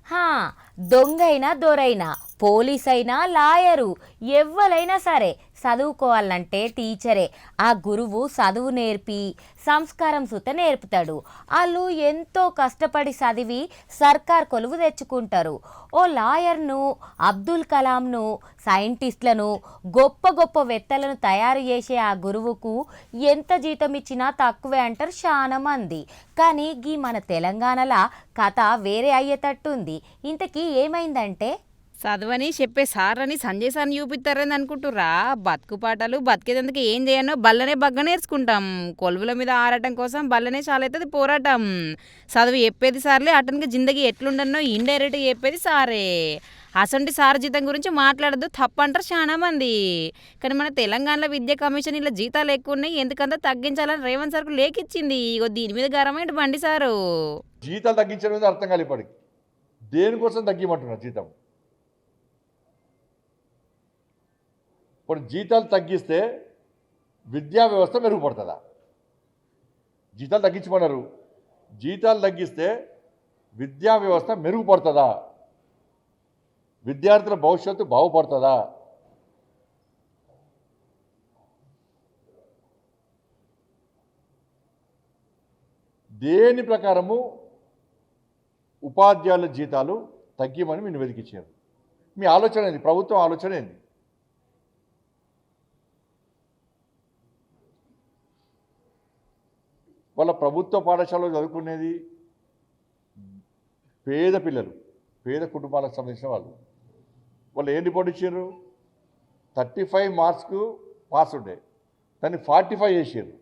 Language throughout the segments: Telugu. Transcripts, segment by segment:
హా, దొంగైనా దొరైనా పోలీస్ అయినా లాయరు ఎవ్వరైనా సరే చదువుకోవాలంటే టీచరే. ఆ గురువు చదువు నేర్పి సంస్కారం సుత నేర్పుతాడు. వాళ్ళు ఎంతో కష్టపడి చదివి సర్కార్ కొలువు తెచ్చుకుంటారు. ఓ లాయర్ను, అబ్దుల్ కలాంను, సైంటిస్టులను, గొప్ప గొప్ప వెత్తలను తయారు చేసే ఆ గురువుకు ఎంత జీతం ఇచ్చినా తక్కువే అంటారు చాలా మంది. కానీ గీ మన తెలంగాణలో కథ వేరే అయ్యేటట్టుంది. ఇంతకీ ఏమైందంటే చదవని చెప్పే సార్లని సంజయ్ సార్ని చూపిస్తారని అనుకుంటుర్రా? బతుకు పాటలు బతికేందుకు ఏం చేయనో బల్లనే బగ్గ నేర్చుకుంటాం. కొలువుల మీద ఆరాటం కోసం బల్లనే చాలవుతుంది పోరాటం. చదువు చెప్పేది సార్లే, అటనికి జిందగీ ఎట్లుండన్నో ఇండైరెక్ట్గా చెప్పేది సారే. అసంటి సార్ జీతం గురించి మాట్లాడద్దు తప్పంటారు చాలా మంది. కానీ మన తెలంగాణలో విద్యా కమిషన్ ఇలా జీతాలు ఎక్కువ ఉన్నాయి, ఎందుకంతా తగ్గించాలని రేవంత్ సార్కు లేఖిచ్చింది. ఇగో దీని మీద గరమైంటి బండి సారు. జీతాలు తగ్గించడం మీద అర్థం కాదు ఇప్పటికి. దేనికోసం తగ్గిమంటున్నారు జీతం? ఇప్పుడు జీతాలు తగ్గిస్తే విద్యా వ్యవస్థ మెరుగుపడుతుందా? జీతాలు తగ్గించమన్నారు. జీతాలు తగ్గిస్తే విద్యా వ్యవస్థ మెరుగుపడుతుందా? విద్యార్థుల భవిష్యత్తు బాగుపడుతుందా? దేని ప్రకారము ఉపాధ్యాయుల జీతాలు తగ్గిమని మీరు నివేదికిచ్చారు? మీ ఆలోచన ఏంది? ప్రభుత్వం ఆలోచన ఏంది? వాళ్ళ ప్రభుత్వ పాఠశాలలో చదువుకునేది పేద పిల్లలు, పేద కుటుంబాలకు సంబంధించిన వాళ్ళు ఏం రిపోర్ట్ ఇచ్చారు? 35 మార్క్స్కు పాస్ ఉండే, దాన్ని 45 చేసారు.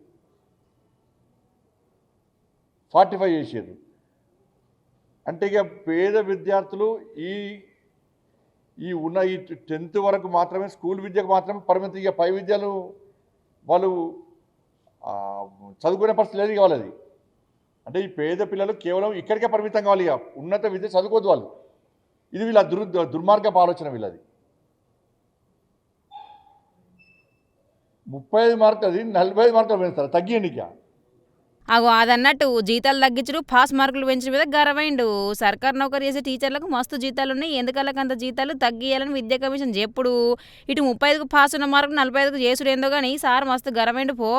45 చేసారు అంటే ఇక పేద విద్యార్థులు ఉన్న 10th వరకు మాత్రమే, స్కూల్ విద్యకు మాత్రమే పరిమితి. ఇక పై విద్యలు వాళ్ళు చదువుకునే పరిస్థితి లేదు కావాలి. అది అంటే ఈ పేద పిల్లలు కేవలం ఇక్కడికే పరిమితం కావాలి, ఇక ఉన్నత విద్య చదువుకోవద్దు వాళ్ళు. ఇది వీళ్ళ దుర్మార్గపు ఆలోచన వీళ్ళది. 35 మార్కులు అది 45 మార్కులు పెంచుతారు, తగ్గియండి ఇక. అగో అదన్నట్టు జీతాలు తగ్గించడు, పాస్ మార్కులు పెంచిన మీద గరవైండు. సర్కారు నౌకరీ చేసే టీచర్లకు మస్తు జీతాలు ఉన్నాయి, ఎందుకలకు అంత జీతాలు తగ్గియాలని విద్యా కమిషన్ చెప్పుడు. ఇటు 35కు పాస్ ఉన్న మార్కులు 45కు చేసుడు ఏందో కానీ సార్ మస్తు గరవైండు పో.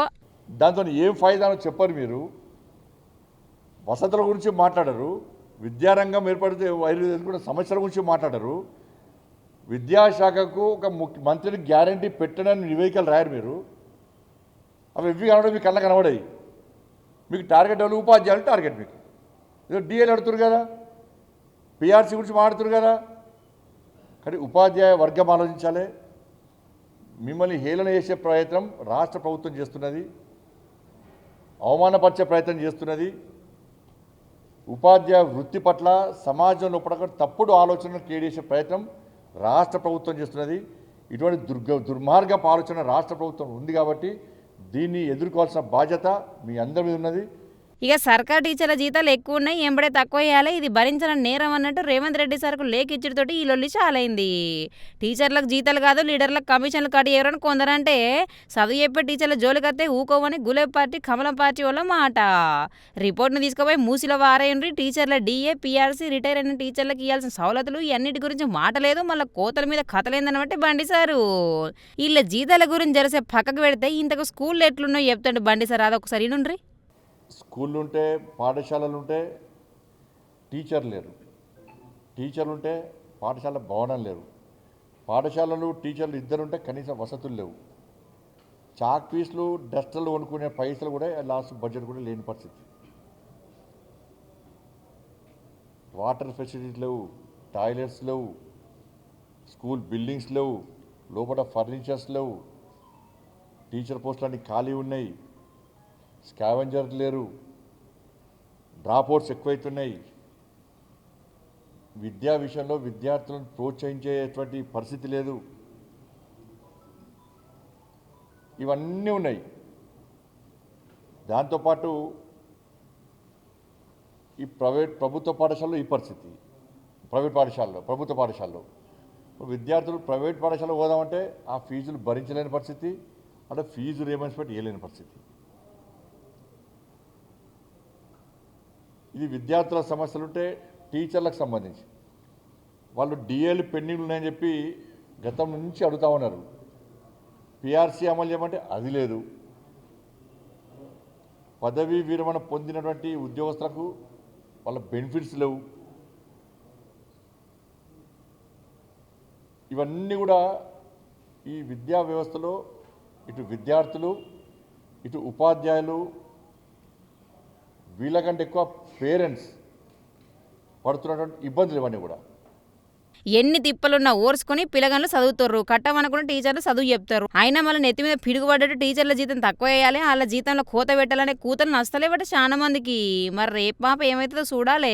దాంతో ఏం ఫైదానో చెప్పరు మీరు. వసతుల గురించి మాట్లాడరు, విద్యారంగం ఏర్పడితే ఎదుర్కొన్న సమస్యల గురించి మాట్లాడరు. విద్యాశాఖకు ఒక మంత్రిని గ్యారంటీ పెట్టడానికి నివేదికలు రాయరు మీరు. అవి ఇవి కనబడి మీకు కళ్ళ కనబడాయి. మీకు టార్గెట్ ఎవరు? ఉపాధ్యాయులు టార్గెట్. మీకు ఏదో డిఏలు అడుగుతారు కదా, పిఆర్సీ గురించి మాట్లాడుతారు కదా. కానీ ఉపాధ్యాయ వర్గం ఆలోచించాలి. మిమ్మల్ని హేళన చేసే ప్రయత్నం రాష్ట్ర ప్రభుత్వం చేస్తున్నది, అవమానపరిచే ప్రయత్నం చేస్తున్నది. ఉపాధ్యాయ వృత్తి పట్ల సమాజంలో తప్పుడు ఆలోచనలు క్రియేట్ చేసే ప్రయత్నం రాష్ట్ర ప్రభుత్వం చేస్తున్నది. ఇటువంటి దుర్మార్గపు ఆలోచన రాష్ట్ర ప్రభుత్వం ఉంది కాబట్టి దీన్ని ఎదుర్కోవాల్సిన బాధ్యత మీ అందరి మీద ఉన్నది. ఇక సర్కార్ టీచర్ల జీతాలు ఎక్కువ ఉన్నాయి, ఎంబడే తక్కువ వేయాలి, ఇది భరించడం నేరం అన్నట్టు రేవంత్ రెడ్డి సార్కు లేఖిచ్చడితోటి ఈ లొల్లి చాలైంది. టీచర్లకు జీతాలు కాదు, లీడర్లకు కమిషన్లు కట్ చేయరని కొందరంటే, చదువు చెప్పే టీచర్ల జోలికత్తే ఊకోవని గులాబీ పార్టీ, కమలం పార్టీ వాళ్ళ మాట. రిపోర్ట్ను తీసుకుపోయి మూసిలో వారేయండి. టీచర్ల డిఏ, పిఆర్సీ, రిటైర్ అయిన టీచర్లకు ఇవ్వాల్సిన సవలతులు ఇవన్నిటి గురించి మాట లేదు, మళ్ళీ కోతల మీద కథలేందనబట్టి బండి సారు. వీళ్ళ జీతాల గురించి జరిసే పక్కకు పెడితే ఇంతకు స్కూల్లో ఎట్లున్నాయో చెప్తాడు బండి సార్. అదొకసారి నుండ్రి. స్కూళ్ళు ఉంటే, పాఠశాలలు ఉంటే టీచర్లు లేరు, టీచర్లు ఉంటే పాఠశాల భవనం లేరు, పాఠశాలలు టీచర్లు ఇద్దరుంటే కనీసం వసతులు లేవు. చాక్ పీసులు, డస్టర్లు కొనుక్కునే పైసలు కూడా లాస్ట్ బడ్జెట్ కూడా లేని పరిస్థితి. వాటర్ ఫెసిలిటీస్ లేవు, టాయిలెట్స్ లేవు, స్కూల్ బిల్డింగ్స్ లేవు, లోపల ఫర్నిచర్స్ లేవు, టీచర్ పోస్టులన్నీ ఖాళీ ఉన్నాయి, స్కావెంజర్ లేరు, డ్రాప్అవుట్స్ ఎక్కువైతున్నాయి. విద్యా విషయంలో విద్యార్థులను ప్రోత్సహించేటువంటి పరిస్థితి లేదు. ఇవన్నీ ఉన్నాయి. దాంతోపాటు ఈ ప్రభుత్వ పాఠశాలలో ఈ పరిస్థితి, ప్రభుత్వ పాఠశాలలో విద్యార్థులు ప్రైవేట్ పాఠశాలకు పోదామంటే ఆ ఫీజులు భరించలేని పరిస్థితి, అంటే ఫీజు రియంబర్స్మెంట్ ఇవ్వలేని పరిస్థితి. ఇది విద్యార్థుల సమస్యలుంటే టీచర్లకు సంబంధించి. వాళ్ళు డిఏలు పెండింగ్ ఉన్నాయని చెప్పి గతం నుంచి అడుగుతా ఉన్నారు. పిఆర్సీ అమలు చేయమంటే అది లేదు. పదవీ విరమణ పొందినటువంటి ఉద్యోగస్తులకు వాళ్ళ బెనిఫిట్స్ లేవు. ఇవన్నీ కూడా ఈ విద్యా వ్యవస్థలో ఇటు విద్యార్థులు ఇటు ఉపాధ్యాయులు వీళ్ళకంటే ఎక్కువ పేరెంట్స్ పడుతున్నటువంటి ఇబ్బందులు ఇవన్నీ కూడా. ఎన్ని తిప్పలున్నా ఓర్చుకొని పిల్లగాళ్ళు చదువుతారు, కట్టమనుకున్న టీచర్లు చదువు చెప్తారు. అయినా మళ్ళీ నెత్తి మీద పిడుగుపడ్డట్టు టీచర్ల జీతం తక్కువ వేయాలి, వాళ్ళ జీతంలో కోత పెట్టాలనే కూతలు నష్టలేవట చాలా మందికి. మరి రేపు పాప ఏమవుతుందో చూడాలి.